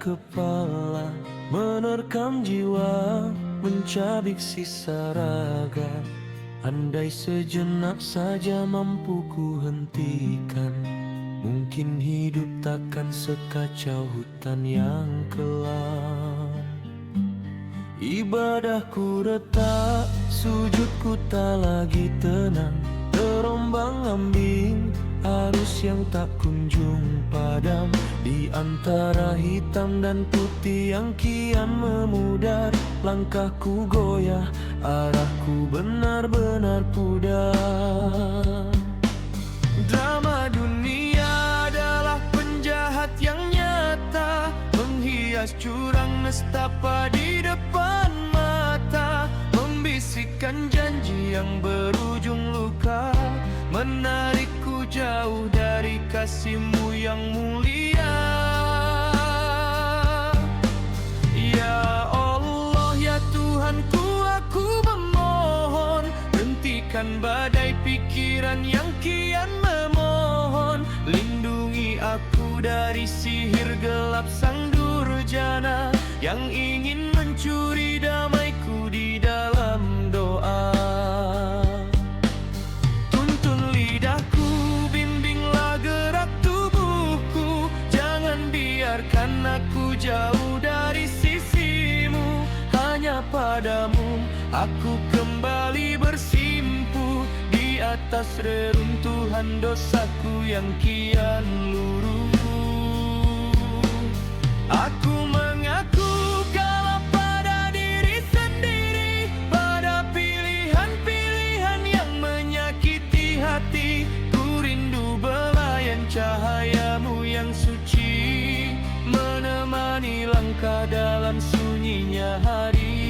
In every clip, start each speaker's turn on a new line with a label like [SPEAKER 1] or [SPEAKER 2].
[SPEAKER 1] kepala, menerkam jiwa, mencabik sisa raga. Andai sejenak saja mampu ku hentikan, mungkin hidup takkan sekacau hutan yang kelam. Ibadahku retak, sujudku tak lagi tenang, terombang-ambing arus yang tak kunjung padam. Di antara hitam dan putih yang kian memudar, langkahku goyah, arahku benar-benar pudar. Drama dunia adalah penjahat yang nyata, menghias curang nestapa di depan mata, membisikkan janji yang berujung luka, menarikku jauh dari kasih-Mu yang mulia. Ya Allah, ya Tuhanku, aku memohon, hentikan badai pikiran yang kian memohon. Lindungi aku dari sihir gelap sang durjana yang ingin mencuri damaiku di dalam doa. Tuntun lidahku, bimbinglah gerak tubuhku, jangan biarkan aku jauh dari sisi-Mu. Hanya padamu aku kembali bersimpu, di atas reruntuhan dosaku yang kian luruh. Aku mengaku kalah pada diri sendiri, pada pilihan-pilihan yang menyakiti hati. Ku rindu belayan cahaya-Mu yang suci, menemani langkah dalam sunyinya hari.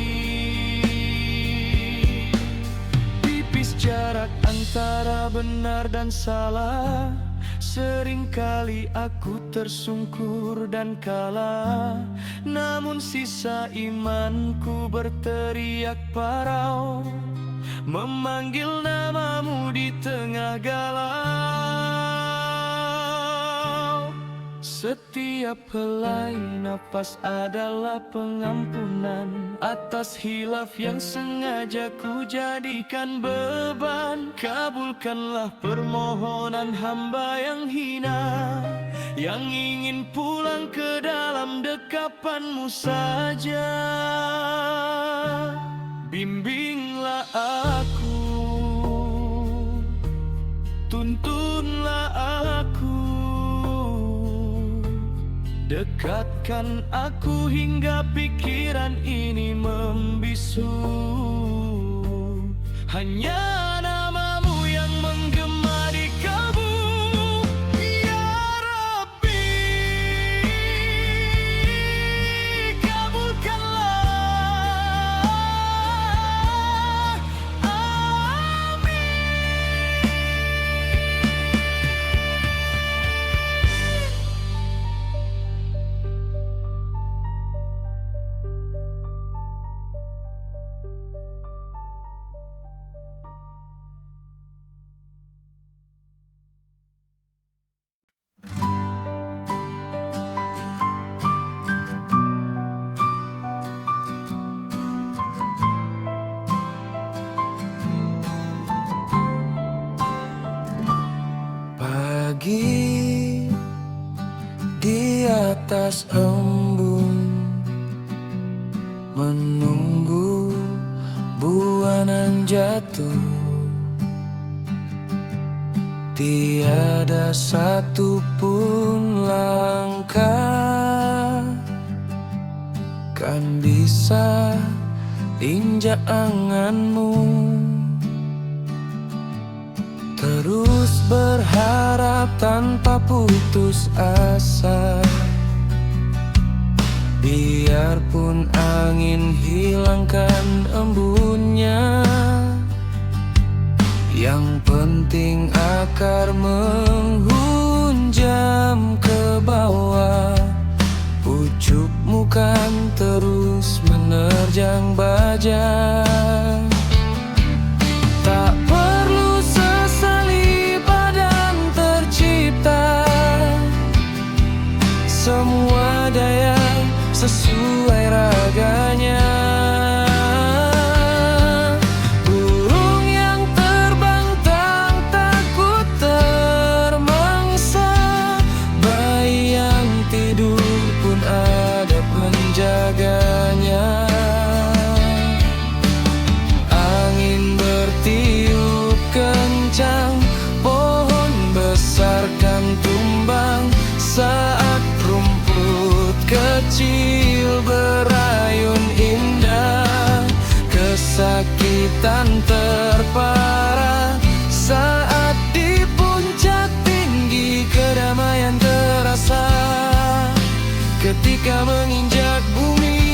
[SPEAKER 1] Tipis jarak antara benar dan salah, seringkali aku tersungkur dan kalah, namun sisa imanku berteriak parau, memanggil nama-Mu di tengah galau. Setiap helai napas adalah pengampunan atas hilaf yang sengaja ku jadikan beban. Kabulkanlah permohonan hamba yang hina, yang ingin pulang ke dalam dekapan-Mu saja. Bimbinglah aku, tuntunlah aku, dekatkan aku hingga pikiran ini membisu. Hanya nama-Mu yang menggema di kalbu, ya Rabbi, kabulkanlah, amin. Pagi di atas embun, menunggu buanan jatuh. Tiada satu pun langkah kan bisa injak angan-Mu. Terus berharap tanpa putus asa, biarpun angin hilangkan embunnya, yang penting akar menghunjam ke bawah. Pucuk-Mu kan terus menerjang baja. Tak perlu sesali badan tercipta, semua daya kecil berayun indah. Kesakitan terparah saat di puncak tinggi. Kedamaian terasa ketika menginjak bumi.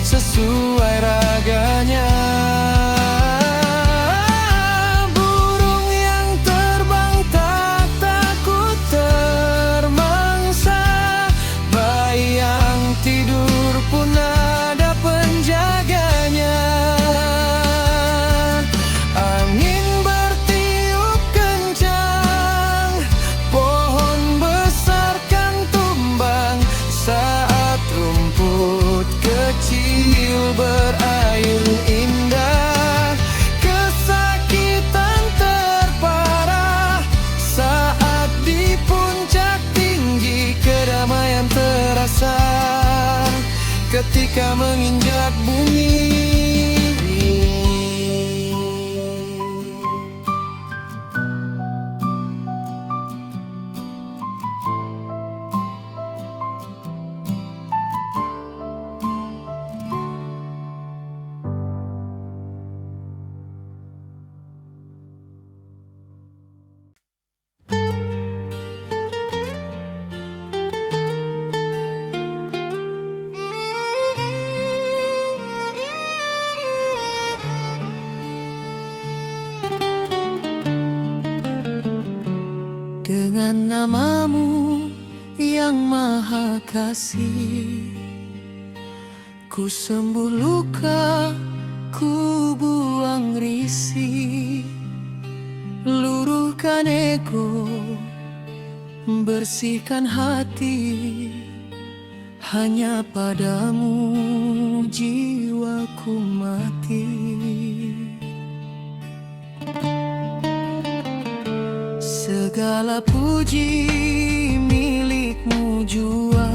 [SPEAKER 1] Sesuai raganya, burung yang terbang tak takut termangsa. Bayi yang tidur pun ada penjaganya. Angin bertiup kencang, pohon besar kan tumbang saat rumput kecil berayun indah. Kesakitan terparah saat di puncak tinggi. Kedamaian terasa ketika menginjak bumi. Dengan namamu yang maha kasih, ku sembuh luka, ku buang risih. Luruhkan ego, bersihkan hati. Hanya padamu jiwaku mati. Segala puji milikmu jua,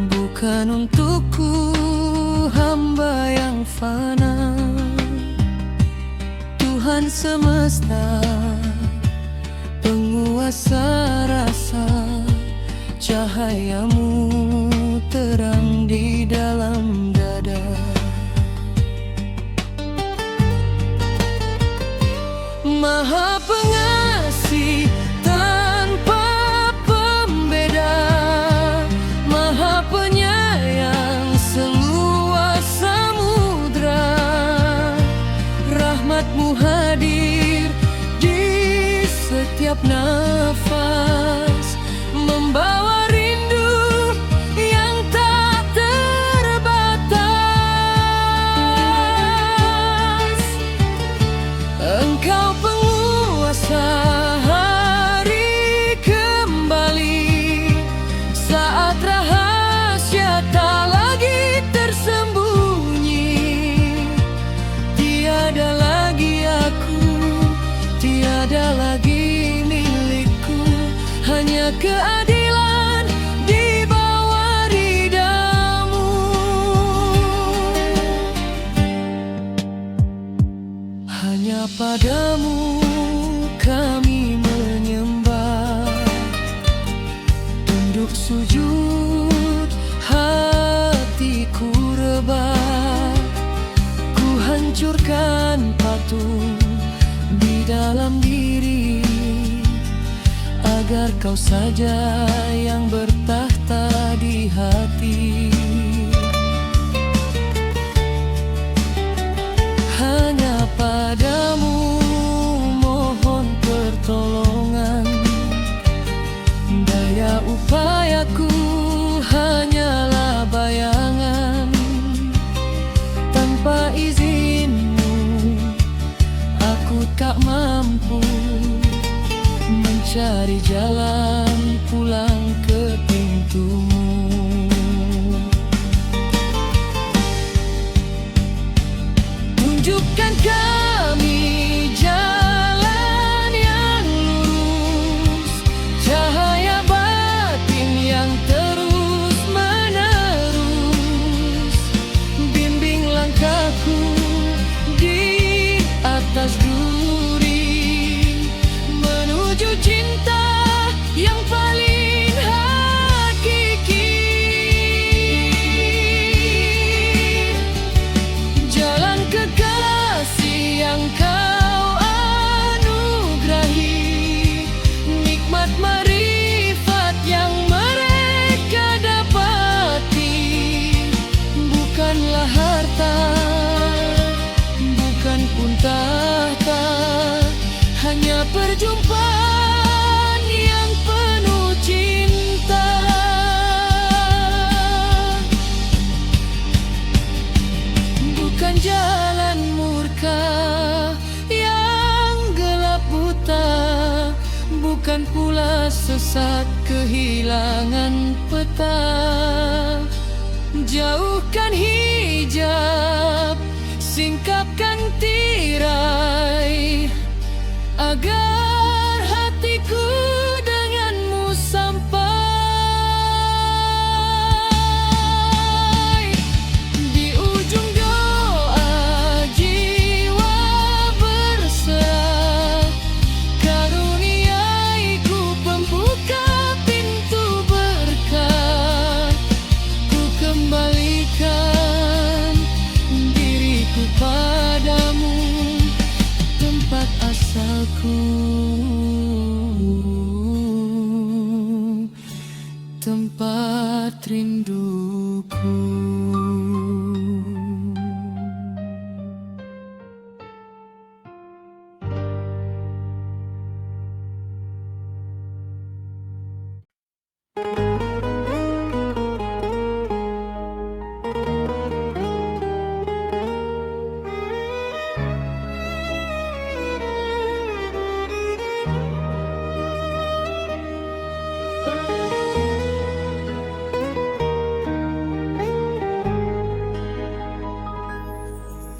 [SPEAKER 1] bukan untukku hamba yang fana. Tuhan semesta, penguasa rasa, cahayamu terang di dalam dada. Maha pengasih tanpa pembeda, maha penyayang seluas samudra. Rahmatmu hadir di setiap nafas, membawa rindu yang tak terbatas. Engkau penguasa hari kembali, saat rahasia tak lagi tersembunyi. Tiada lagi aku, tiada lagi milikku, hanya keadilan di bawah ridamu. Hanya padamu kami menyembah, tunduk sujud hatiku rebah. Ku hancurkan patung di dalam diri, agar kau saja yang bertahta di hati. Hanya padamu mohon pertolongan, daya upayaku hanyalah bayangan. Tanpa izinmu aku pula sesat kehilangan peta. Jauhkan hijab, singkapkan tirai, agar hatiku denganmu sampai. Di ujung doa jiwa berserah, karuniaiku pembuka pintu berkah. Ku kembalikan diriku padamu, tempat asalku, tempat rinduku.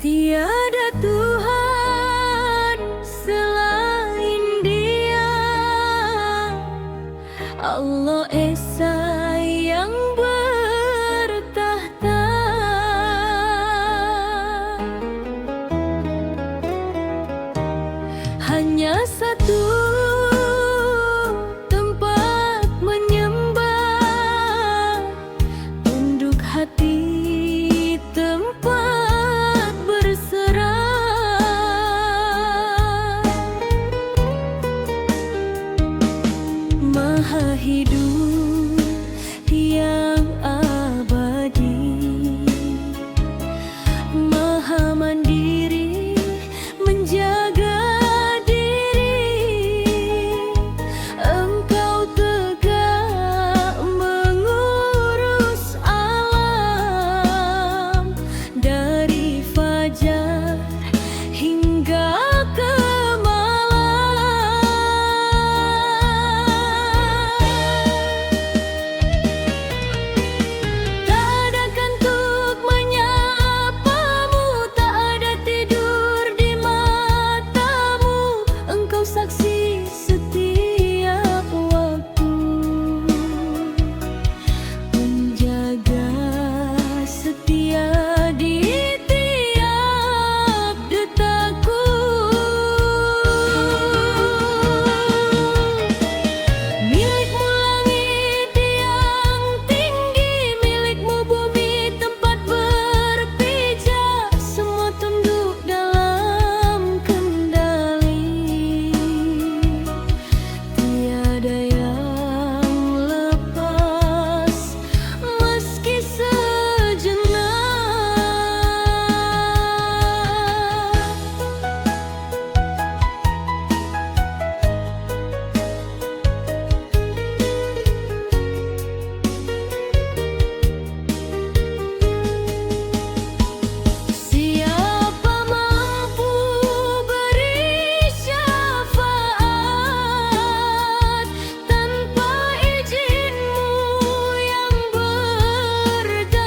[SPEAKER 1] Tiada Tuhan selain Dia, Allah Esa yang bertahta. Hanya satu tempat menyembah, tunduk hati, tempat berserah. Maha hidup yang abadi, maha mandiri menjaga diri. Engkau tegak mengurus alam, dari fajar hingga ke malam. Tak ada kantuk menyapamu, tak ada tidur di matamu. Engkau saksi setiap waktu, menjaga setia di tiap detakku. Milikmu langit yang tinggi, milikmu bumi tempat berpijak. Semua tunduk dalam kendali, tiada yang lepas meski sejenak. Siapa mampu beri syafaat tanpa izin-Mu yang berdaulat?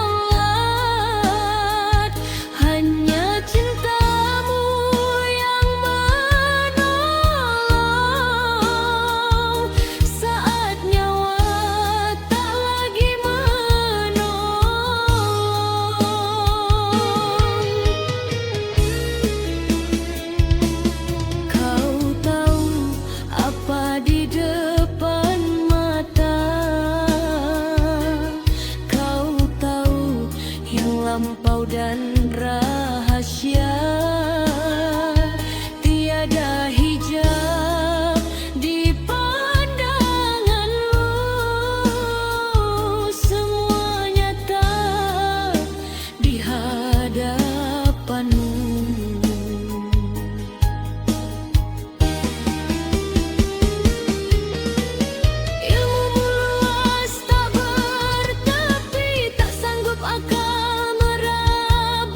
[SPEAKER 1] Hanya cinta-Mu yang menolong saat nyawa tak lagi menolong. Kau tahu apa di depan mata, kau tahu yang lampau dan rahasia. Tiada hijab di pandangan-Mu, semua nyata di hadapan-Mu. Ilmu-Mu luas tak bertepi, tak sanggup akal meraba.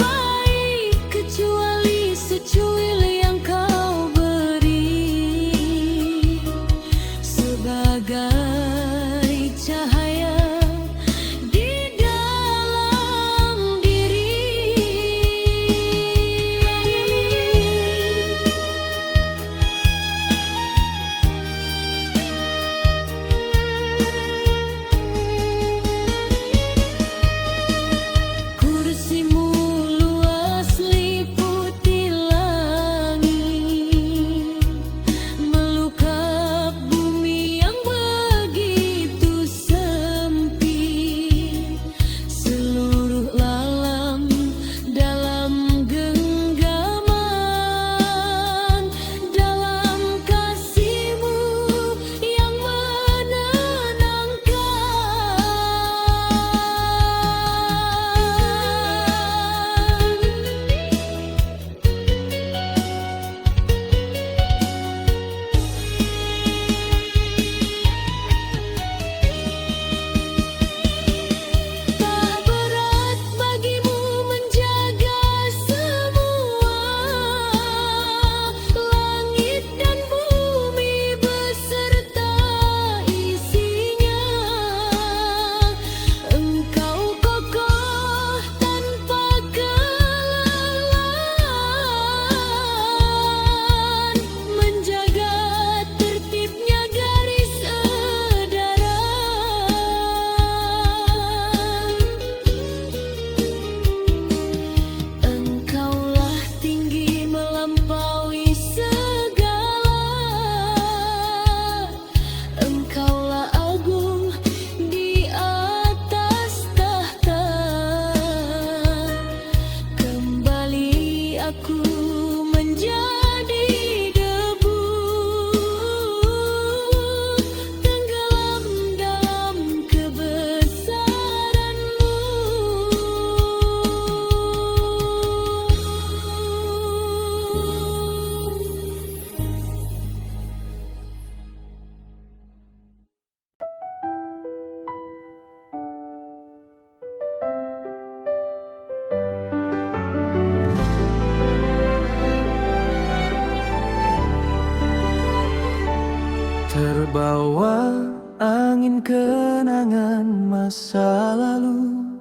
[SPEAKER 1] Membawa angin kenangan masa lalu,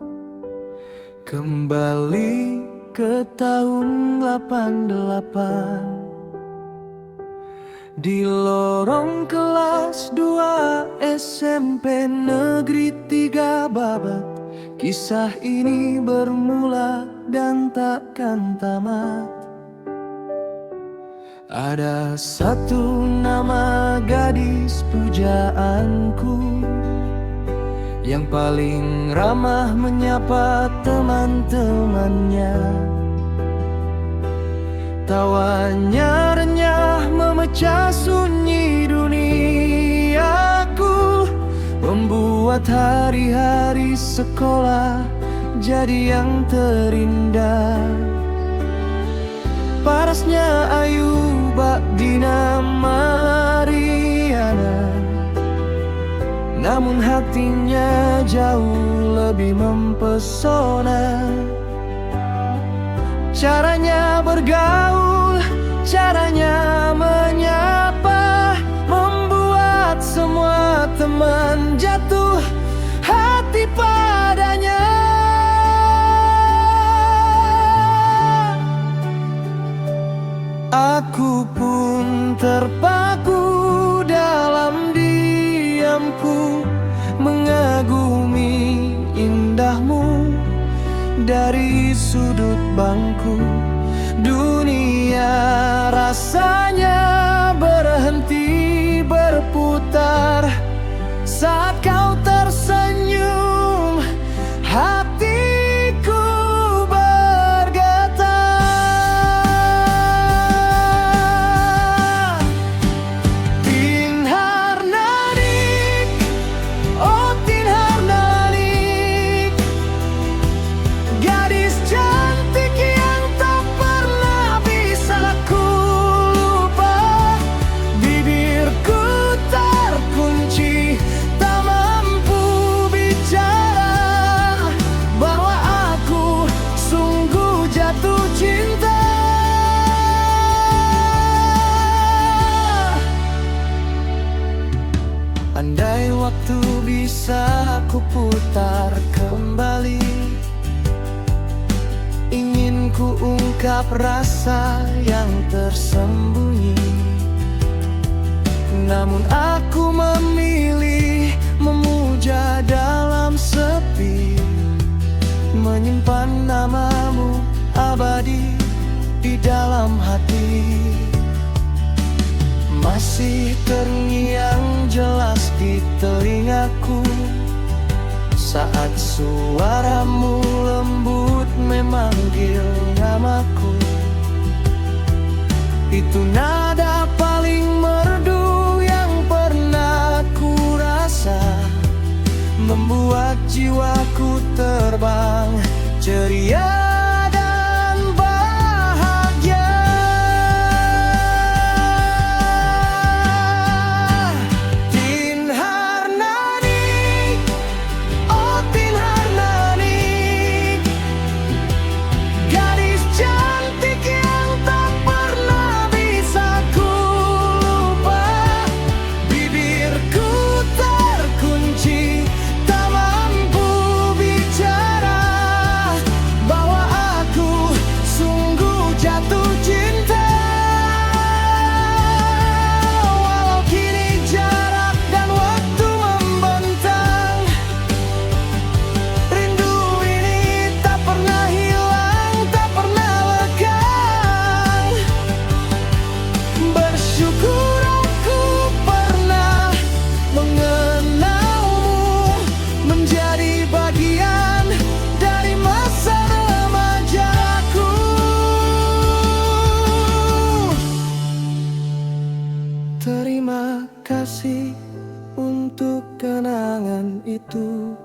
[SPEAKER 1] kembali ke tahun 88. Di lorong kelas 2 SMP Negeri 3 Babat, kisah ini bermula dan takkan tamat. Ada satu nama gadis pujaanku yang paling ramah menyapa teman-temannya. Tawanya renyah memecah sunyi duniaku, membuat hari-hari sekolah jadi yang terindah. Parasnya Ayu Bak Dina Mariana, namun hatinya jauh lebih mempesona. Caranya bergaul, caranya menyapa, membuat semua teman jatuh hati padanya. Aku pun terpaku dalam diamku, mengagumi indahmu dari sudut bangku. Dunia rasanya berhenti berputar saat kau tersenyum. Hatiku bergetar. Tin Harnanik, oh Tin Harnanik, gadis cantik yang tak pernah bisa ku lupa. Bibirku terkunci, tak mampu bicara bahwa aku sungguh jatuh cinta. Andai waktu bisa aku putar kembali, ingin ku ungkap rasa yang tersembunyi. Namun aku memilih memuja dalam sepi, menyimpan namamu abadi di dalam hati. Masih terngiang jelas di telingaku saat suaramu lembut memanggil namaku. Itu nada paling merdu yang pernah ku rasa, membuat jiwaku terbang ceria dan bahagia. Tin Harnanik, oh Tin Harnanik, gadis cantik yang tak pernah bisa ku lupa. Bibirku terkunci, tak mampu bicara bahwa aku sungguh jatuh cinta. Walau kini jarak dan waktu membentang, rindu ini tak pernah hilang, tak pernah lekang. Bersyukur aku pernah mengenalmu, menjadi bagian dari masa remajaku. Terima kasih untuk kenangan itu,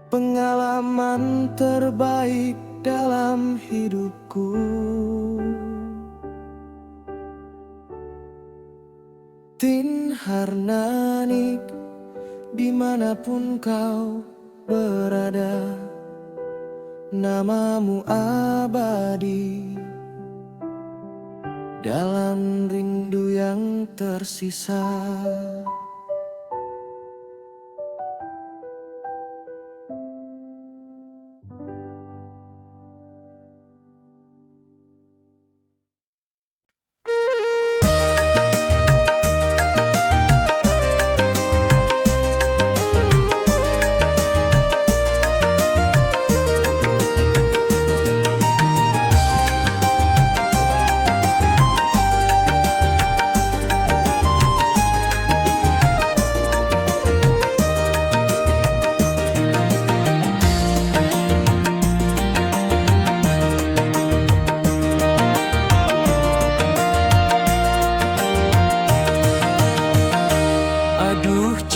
[SPEAKER 1] pengalaman terbaik dalam hidupku. Tin Harnanik, dimanapun kau berada, namamu abadi dalam rindu yang tersisa.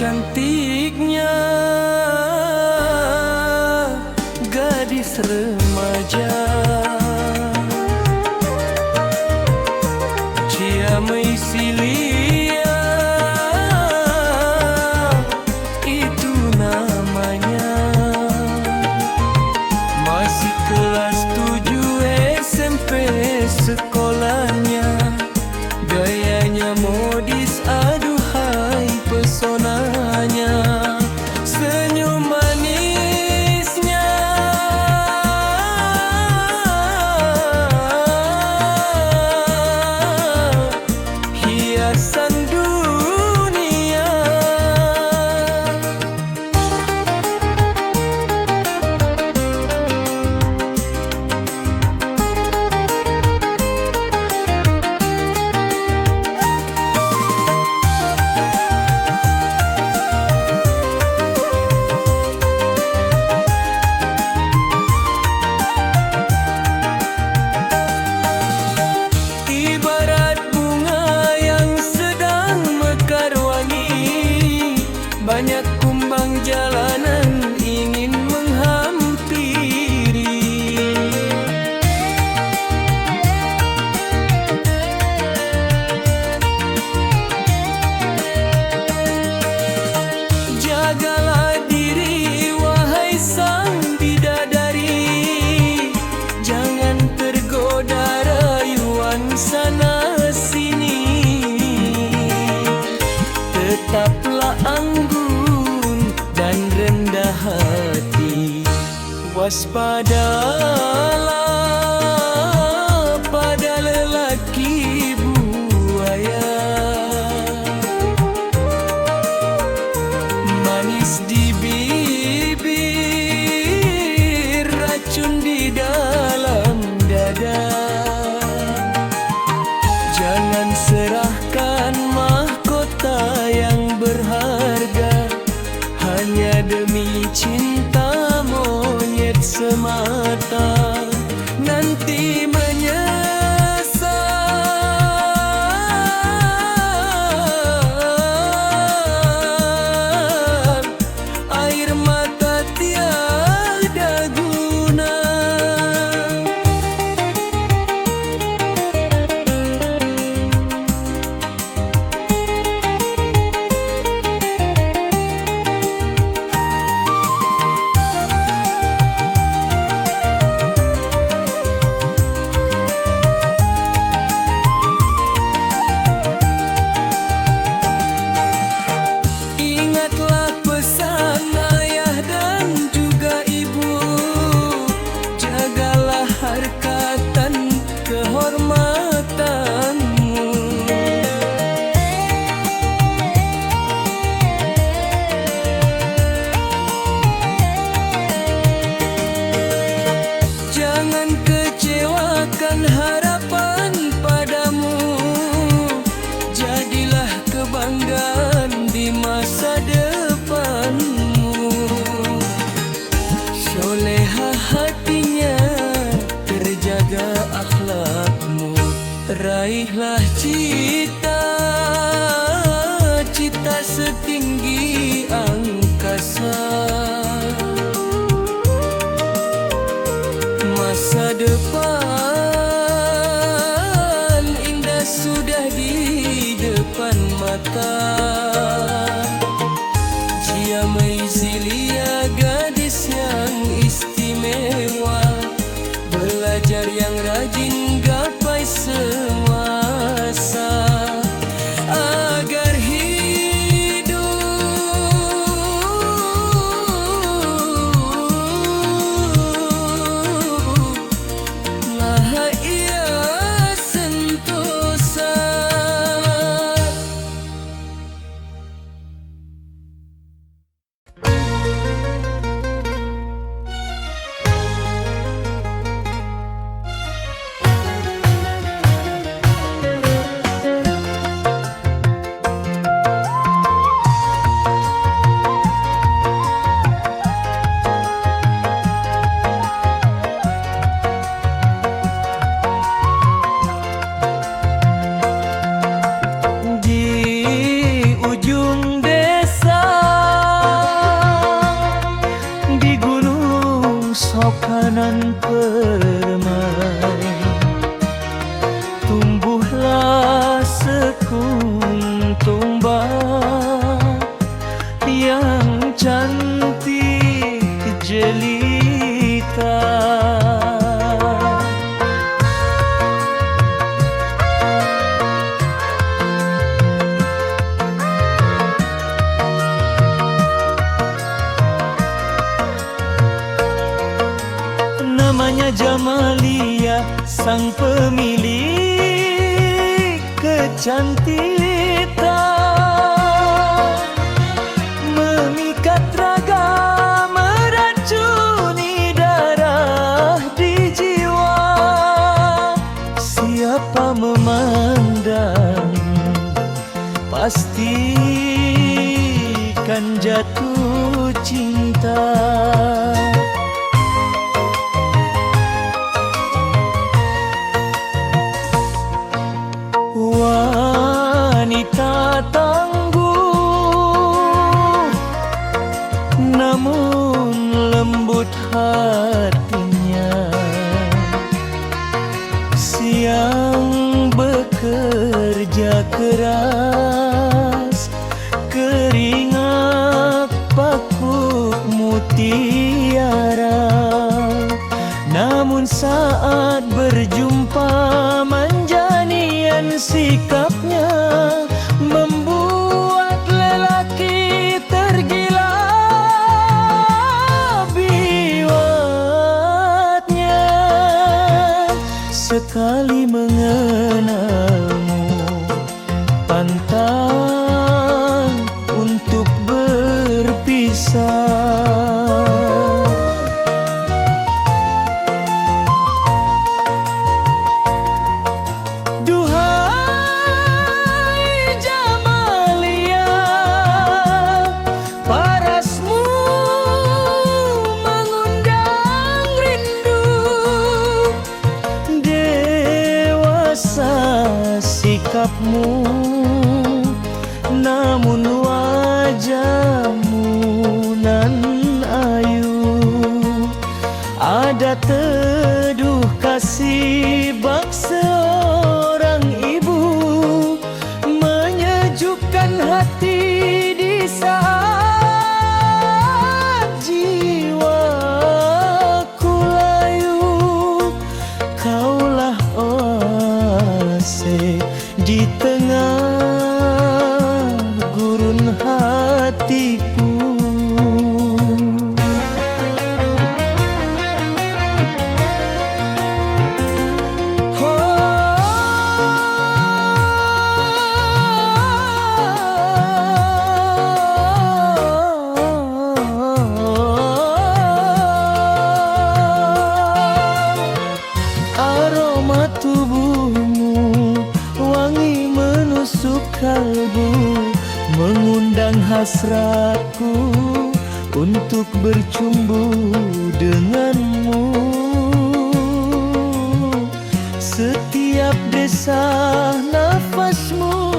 [SPEAKER 1] Cantiknya gadis remaja, Ciamai Silia itu namanya. Masih kelas 7 SMP sekolahnya, gayanya modis, aduhai pesonanya, senyum manisnya hiasan dunia. Banyak kumbang jalanan ingin menghampiri, jagalah diri wahai sang bidadari, jangan tergoda rayuan sana sini. Tetaplah anggun dan rendah hati, waspadalah pada lelaki buaya. Manis di bibir, racun di dalam dada. Jangan serahkan mahkota yang berharga hanya demi cinta monyet semata. Nanti menyesal, air mata tiada guna. Raihlah cita-cita setinggi angkasa. Masa depan indah sudah di depan mata. Ciamai Silia gadis yang istimewa, belajar yang rajin gapai semua. kau kanan permai, tumbuhlah sekuntum yang cantik jelita. Namanya Jamalia, sang pemilik kecantikan, memikat raga, meracuni darah di jiwa. Siapa memandang pastikan jatuh cinta. Wanita tangguh namun lembut hatinya, siang bekerja keras, keringat pakuk mutiara. Namun saat berjumpa manjanian sikapnya, membuat lelaki tergila biwatnya. Sekali mengenalmu, pantang untuk berpisah. Sikapmu namun wajahmu nan ayu, ada teduh kasih bak seorang ibu, menyejukkan hati di saat jiwaku layu. Kaulah oase di tengah gurun hatiku. Aroma tubuhmu wangi menusuk kalbu, mengundang hasratku untuk bercumbu denganmu. Setiap desah nafasmu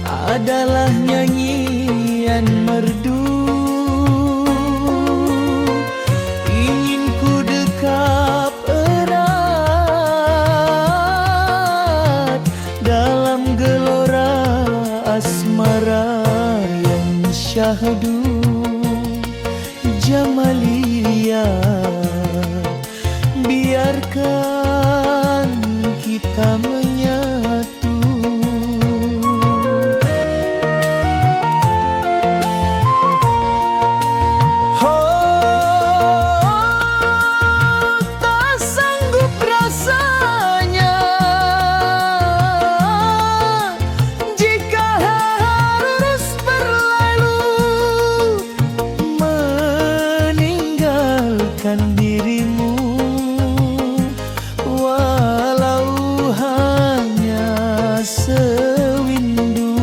[SPEAKER 1] adalah nyanyian merdu. Ingin ku dekap erat dalam gelora asmara yang syahdu. Jamalia, biarkan kita menyatu. Tak sanggup rasanya jika harus berlalu, meninggalkan dirimu walau hanya sewindu.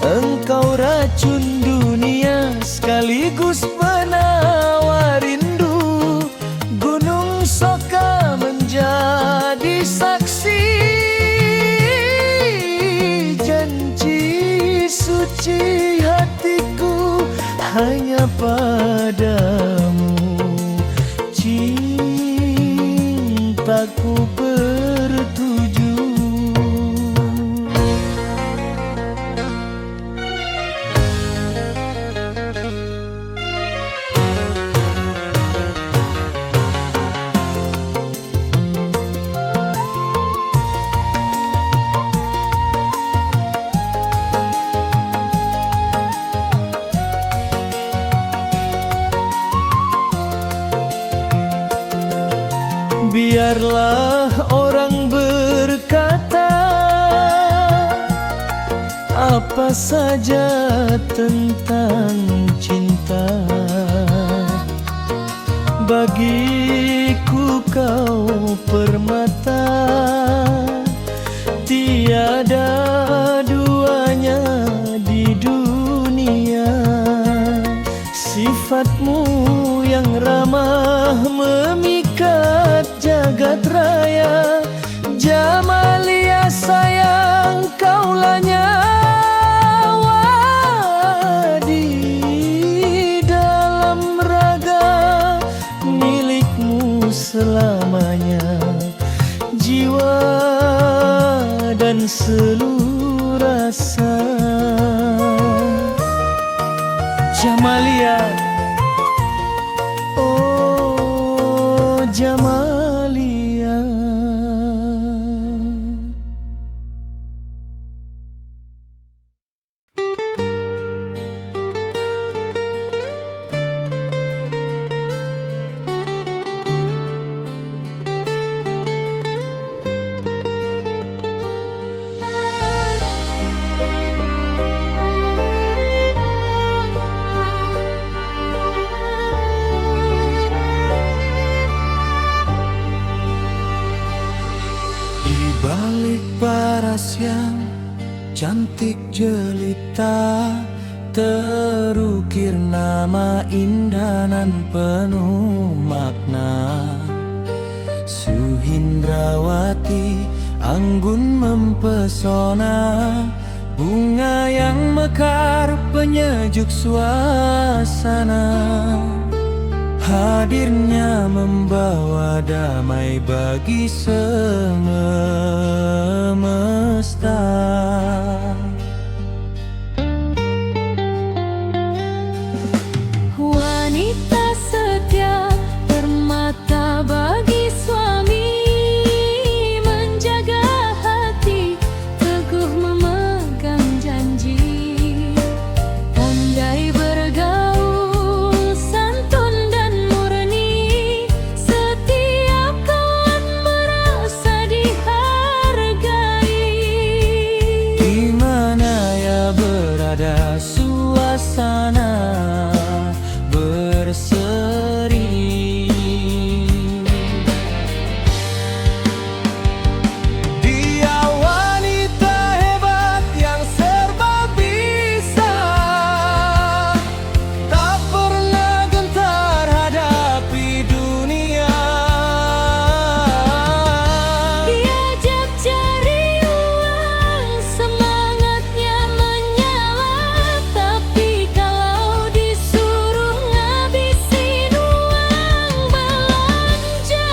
[SPEAKER 1] Engkau racun dunia sekaligus penawar rindu. Gunung Soka menjadi saksi janji suci hatiku hanya pada Biarlah orang berkata apa saja tentang cinta, bagiku kau permata, tiada duanya di dunia. Sifatmu yang ramah memikat jagat raya, Jamalia sayang kaulah nyawa di dalam raga, milikmu selamanya jiwa dan seluruh rasa. Jamalia, oh Jamalia. Balik paras yang cantik jelita, terukir nama indah nan penuh makna. Suhindrawati anggun mempesona, bunga yang mekar penyejuk suasana. Hadirnya membawa damai bagi semesta.
[SPEAKER 2] Wanita setia permata bagi suami, menjaga hati, teguh memegang janji, pandai bergaul, santun dan murni, setiap kawan merasa dihargai.
[SPEAKER 1] Di mana ya berada suasana berseri, dia wanita hebat yang serba bisa, tak pernah gentar hadapi dunia.
[SPEAKER 2] Diajak cari uang, semangatnya menyala, tapi kalau disuruh ngabisin uang belanja,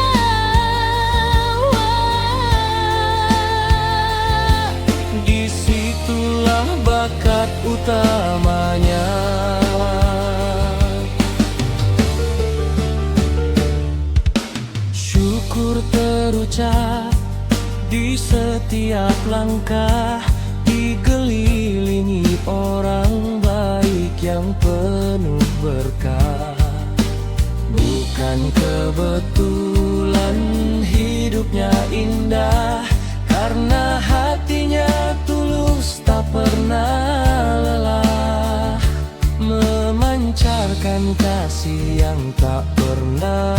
[SPEAKER 1] disitulah bakat utamanya. Syukur terucap di setiap langkah, dikelilingi orang baik yang penuh berkah. Bukan kebetulan hidupnya indah, karena hatinya tulus tak pernah lelah, memancarkan kasih yang tak pernah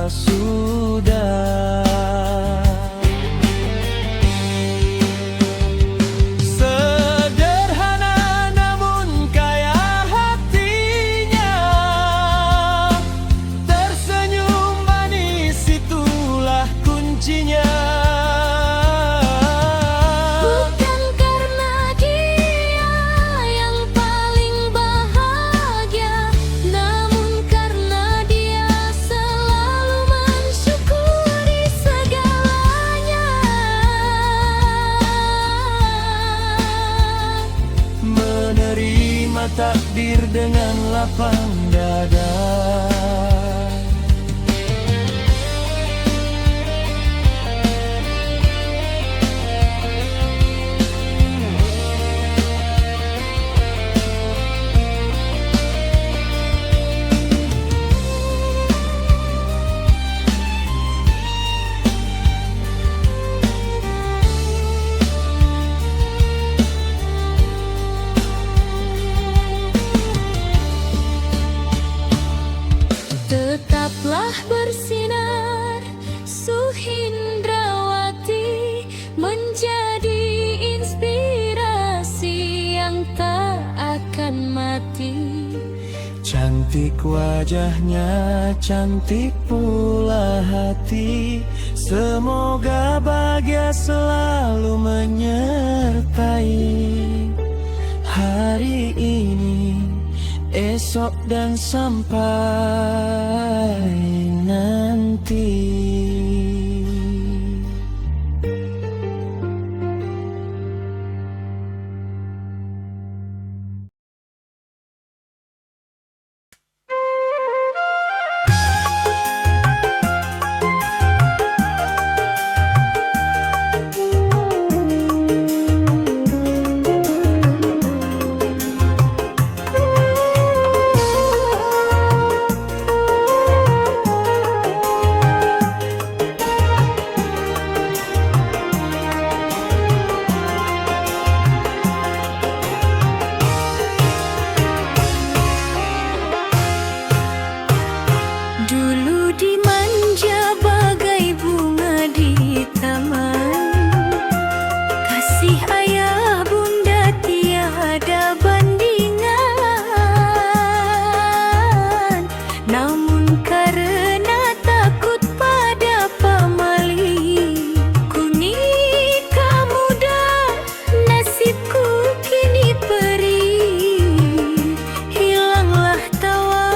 [SPEAKER 1] sudah. Sederhana namun kaya hatinya, tersenyum manis itulah kuncinya.
[SPEAKER 2] bukan karena dia yang paling bahagia, namun karena dia selalu mensyukuri segalanya.
[SPEAKER 1] Menerima takdir dengan lapang dada. Cantik wajahnya, cantik pula hati. Semoga bahagia selalu menyertai hari ini, esok dan sampai nanti.
[SPEAKER 2] Dulu dimanja bagai bunga di taman, kasih ayah bunda tiada bandingan. Namun karena takut pada pamali, ku nikah muda, nasibku kini perih, hilanglah tawa,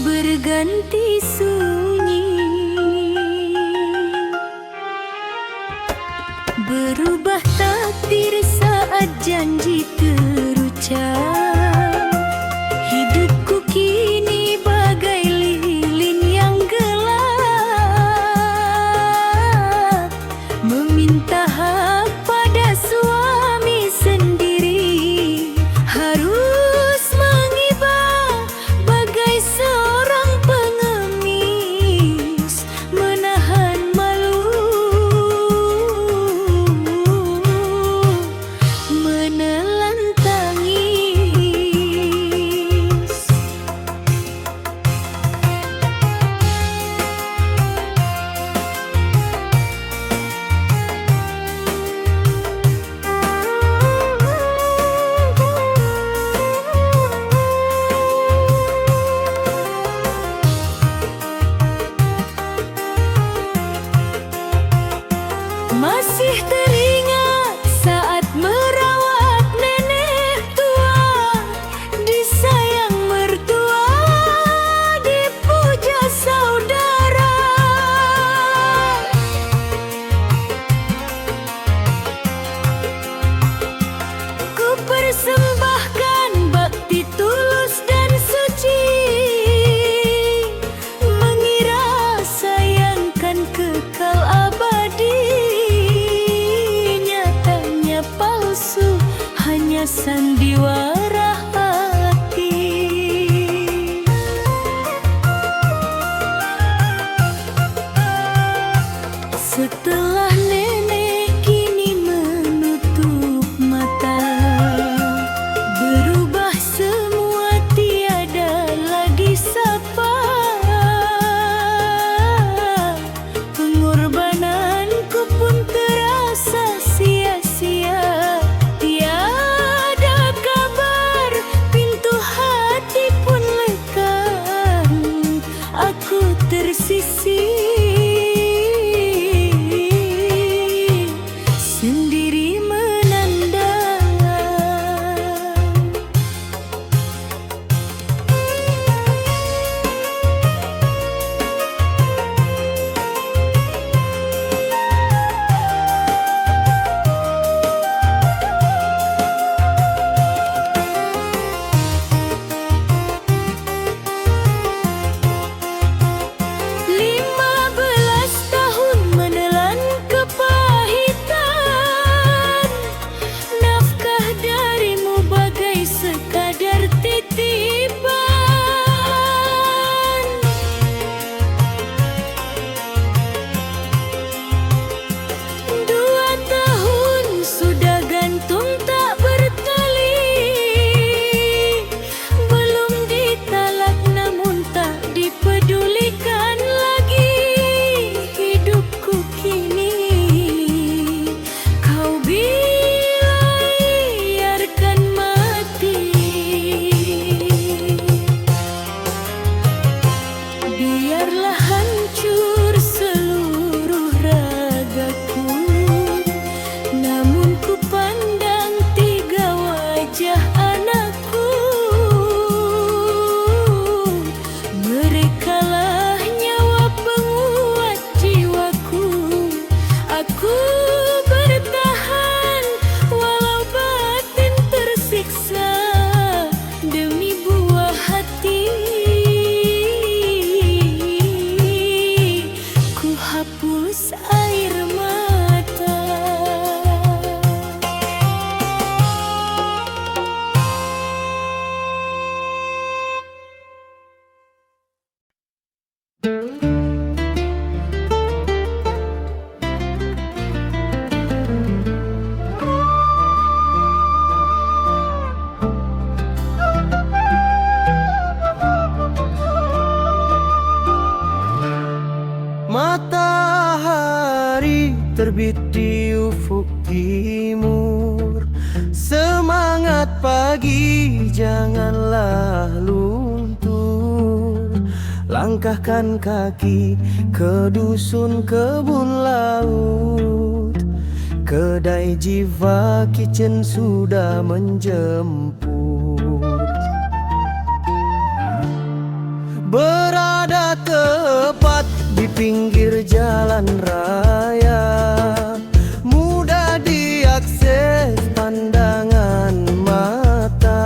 [SPEAKER 2] berganti sunyi. Berubah takdir saat janji terucap, hidupku kini bagai lilin yang gelap, meminta hak pada suami sendiri, harus mengiba bagai seorang pengemis, menahan malu, menelan tangis. Masih teringat saat merawat nenek tua, disayang mertua, dipuja saudara. Ku persembahkan bakti tulus dan suci, mengira sayangkan kekal abadi. Nyatanya palsu, hanya sandiwara hati. Setelah nenek kini menutup mata, berubah semua tiada lagi sapa. Pengorbananku pun terasa sia-sia, tiada kabar.
[SPEAKER 1] pagi janganlah luntur, langkahkan kaki ke dusun kebun laut. Kedai Jiva Kitchen sudah menjemput. Berada tepat di pinggir jalan raya, mudah diakses pandangan mata.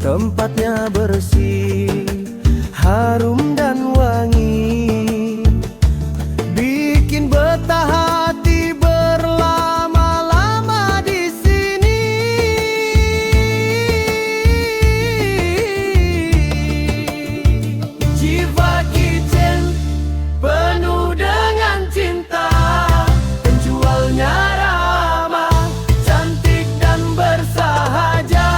[SPEAKER 1] Tempatnya bersih, harum dan wangi, bikin betah hati berlama-lama di sini. Jiva Kitchen penuh dengan cinta, penjualnya ramah, cantik dan bersahaja,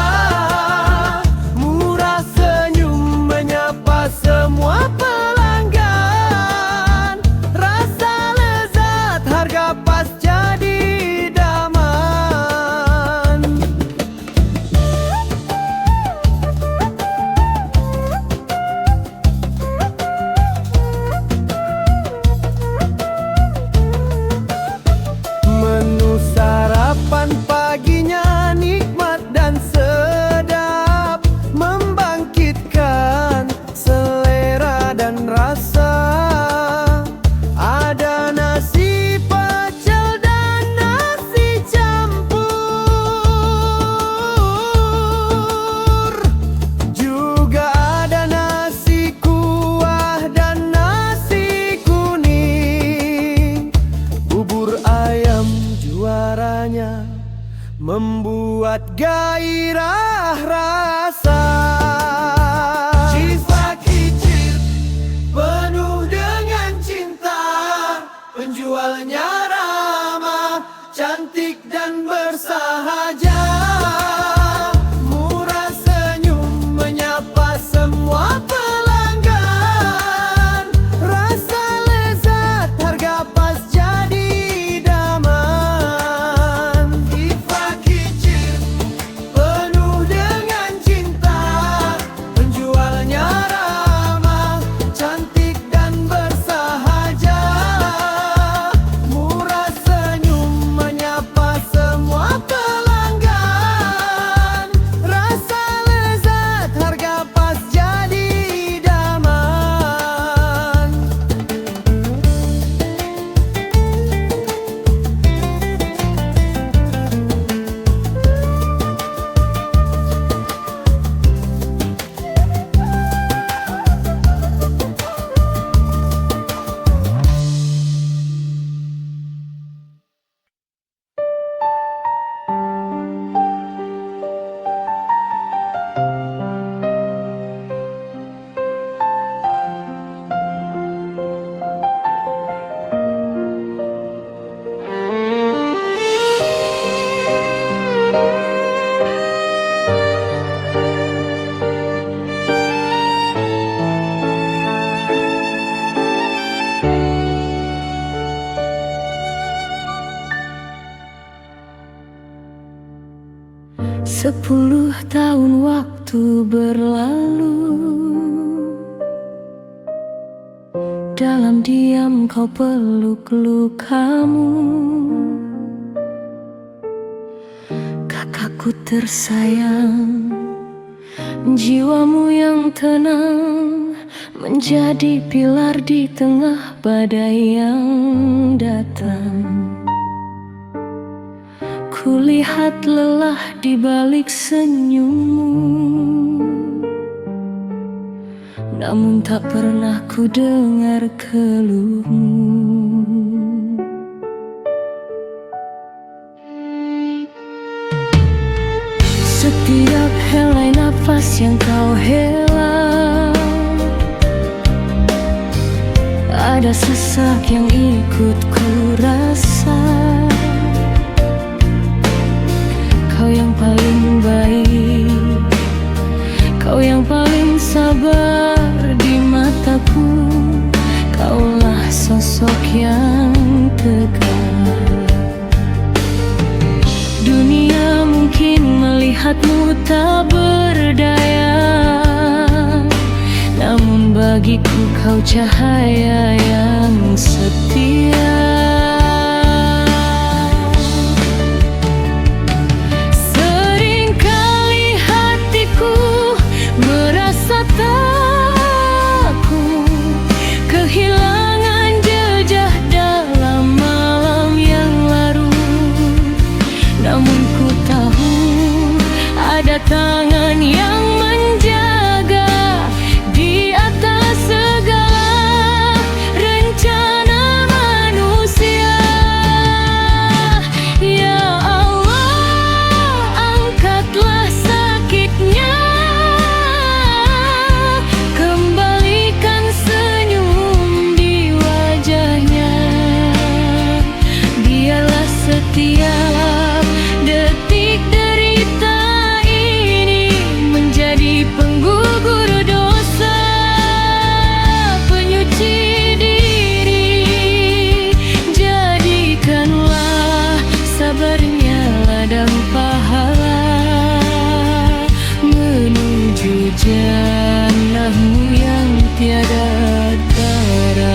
[SPEAKER 1] murah senyum menyapa semua pelanggan. Rasa lezat, harga pas jadi idaman. Menu sarapan paginya nikmat dan sedap, membangkitkan selera dan rasa. Ada nasi pecel dan nasi campur, juga ada nasi kuah dan nasi kuning. Bubur ayam juaranya membuat gairah rasa. Jiva Kitchen penuh dengan cinta, penjualnya ramah, cantik dan bersahaja, murah senyum menyapa semua pelanggan. Rasa lezat, harga pas jadi idaman. Jiva Kitchen penuh dengan cinta, penjualnya ramah, cantik dan bersahaja, murah senyum menyapa semua pelanggan. Rasa lezat, harga pas jadi idaman.
[SPEAKER 2] Sepuluh tahun waktu berlalu, dalam diam kau peluk lukamu. Kakakku tersayang, jiwamu yang tenang menjadi pilar di tengah badai yang datang. Kulihat lelah di balik senyummu, namun tak pernah ku dengar keluhmu. Setiap helai nafas yang kau hela, ada sesak yang ikut ku rasa. Kau yang paling baik, kau yang paling sabar di mataku. Kaulah sosok yang tegar. Dunia mungkin melihat melihatmu tak berdaya, namun bagiku kau cahaya yang setia. Seringkali hatiku merasa takut kehilangan jejak dalam malam yang larut, namun ku tahu ada tangan yang menjaga di atas segala rencana manusia. Ya Allah, angkatlah sakitnya, kembalikan senyum di wajahnya. Biarlah setiap detik derita ini menjadi penggugur dosa, penyuci diri. Jadikanlah sabarnya ladang pahala menuju jannahmu yang tiada tara.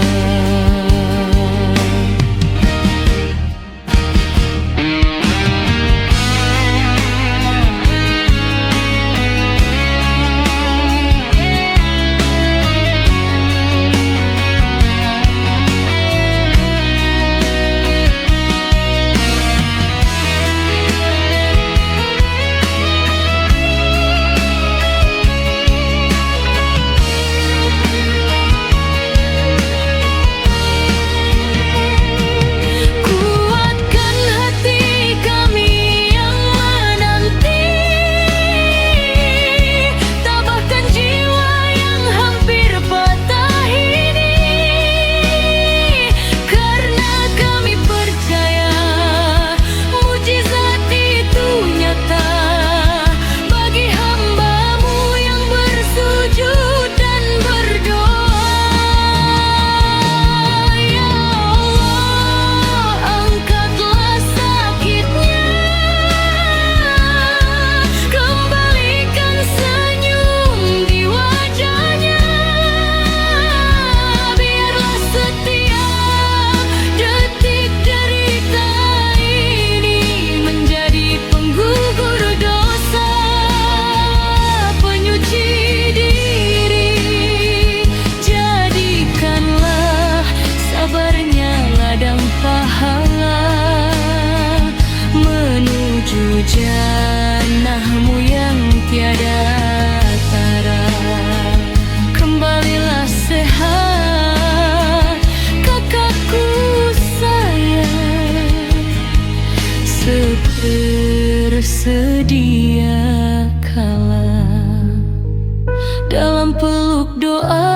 [SPEAKER 2] Kuatkan hati kami yang menanti, tabahkan jiwa yang hampir patah ini, karena kami percaya mujizat itu nyata bagi hamba-Mu yang bersujud dan berdoa. Ya Allah, angkatlah sakitnya, kembalikan senyum di wajahnya. Biarlah setiap detik derita ini menjadi penggugur dosa, penyuci diri. Jadikanlah sabarnya ladang pahala menuju jannah-Mu yang tiada tara. Kembalilah sehat kakakku sayang, sepersedia kala dalam peluk doa.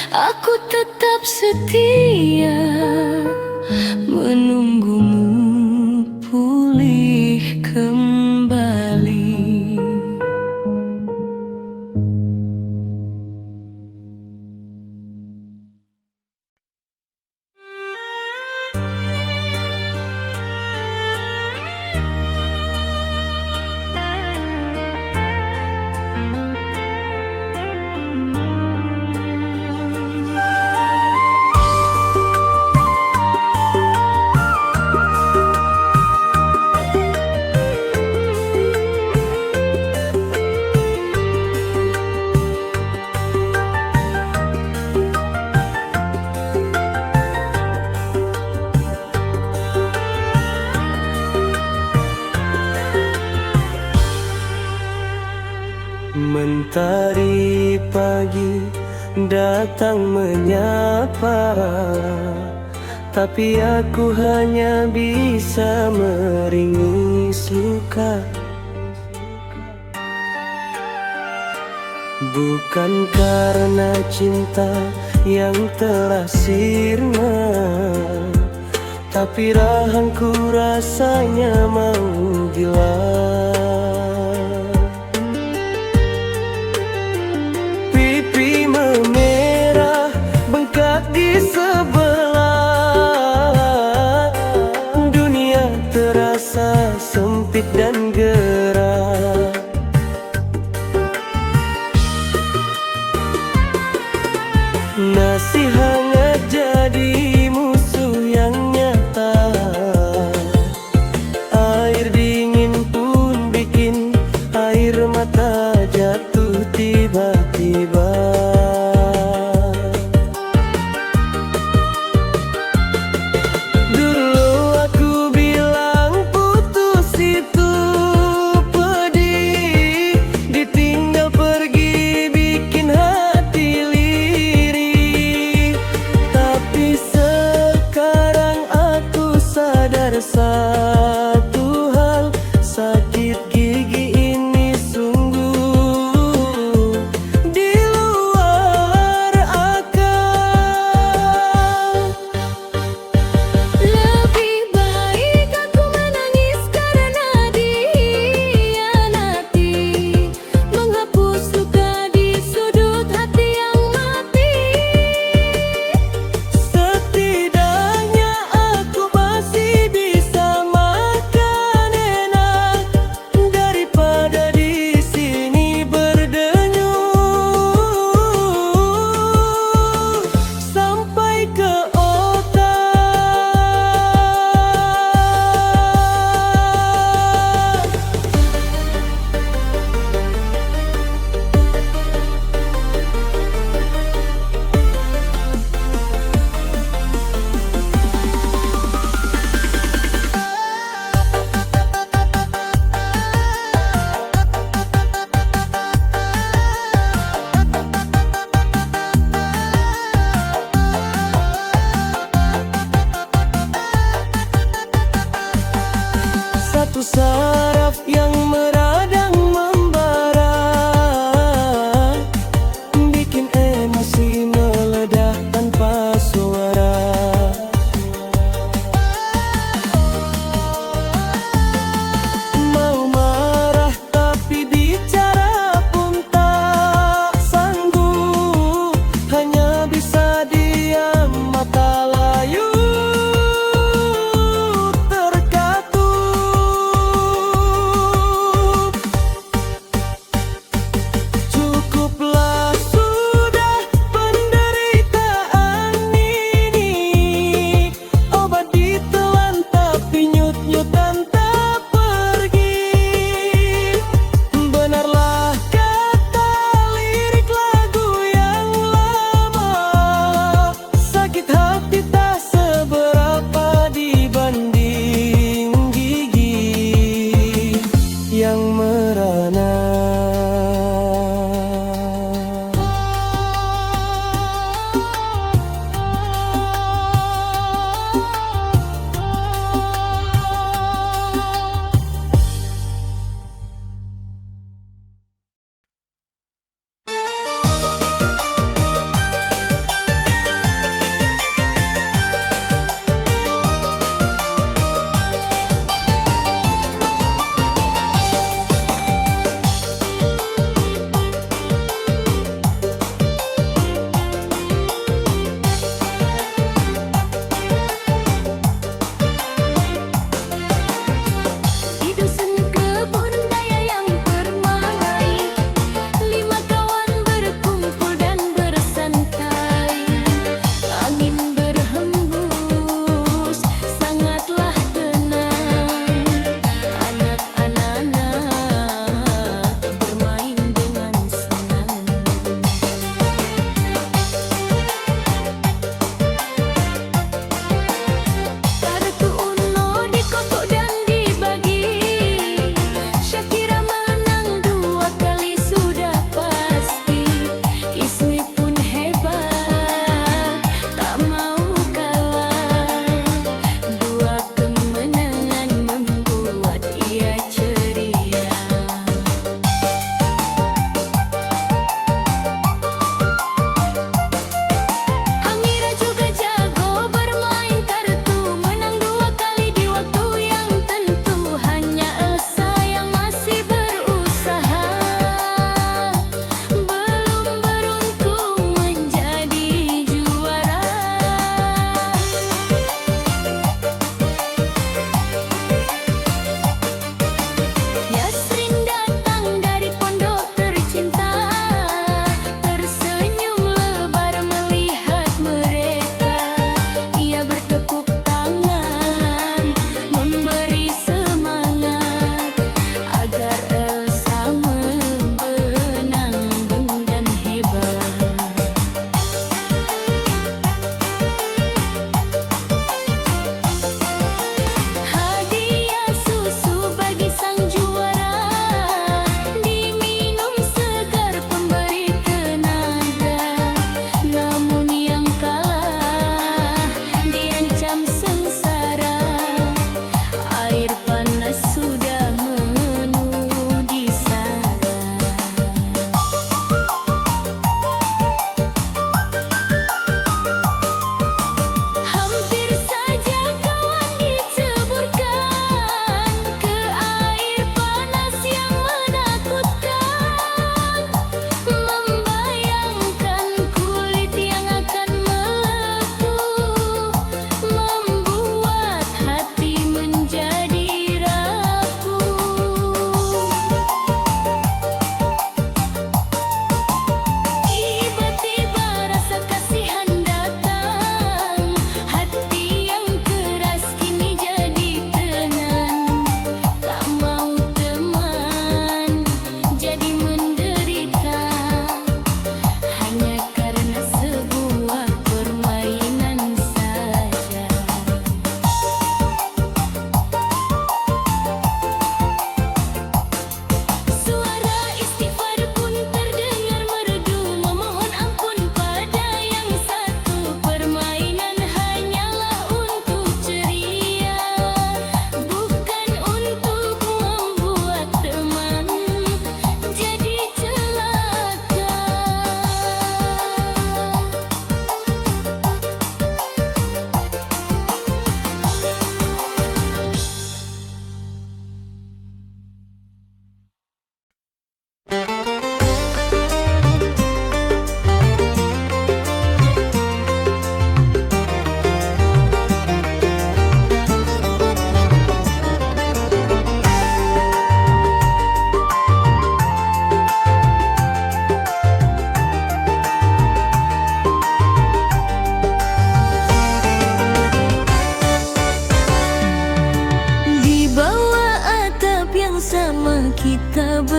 [SPEAKER 2] Aku tetap setia menunggumu pulih kembali.
[SPEAKER 3] Mentari pagi datang menyapa, tapi aku hanya bisa meringis luka. Bukan karena cinta yang telah sirna, tapi rahangku rasanya mau gila. Pipi memerah bengkak di sebelah, dunia terasa sempit dan gelap. Satu saraf yang meradang membara, bikin emosi meledak tanpa suara. Mau marah tapi bicara pun tak sanggup, hanya bisa diam, mata layu terkatup.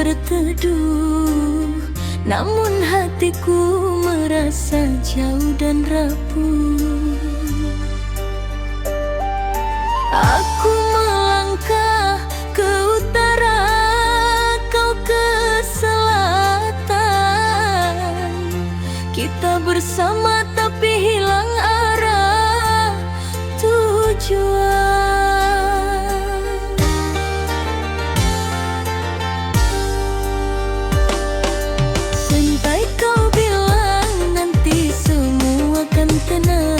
[SPEAKER 2] berteduh, namun hatiku merasa jauh dan rapuh. Aku melangkah ke utara, kau ke selatan. Kita bersama tapi hilang arah tujuan. Sampai kau bilang nanti semua akan tenang,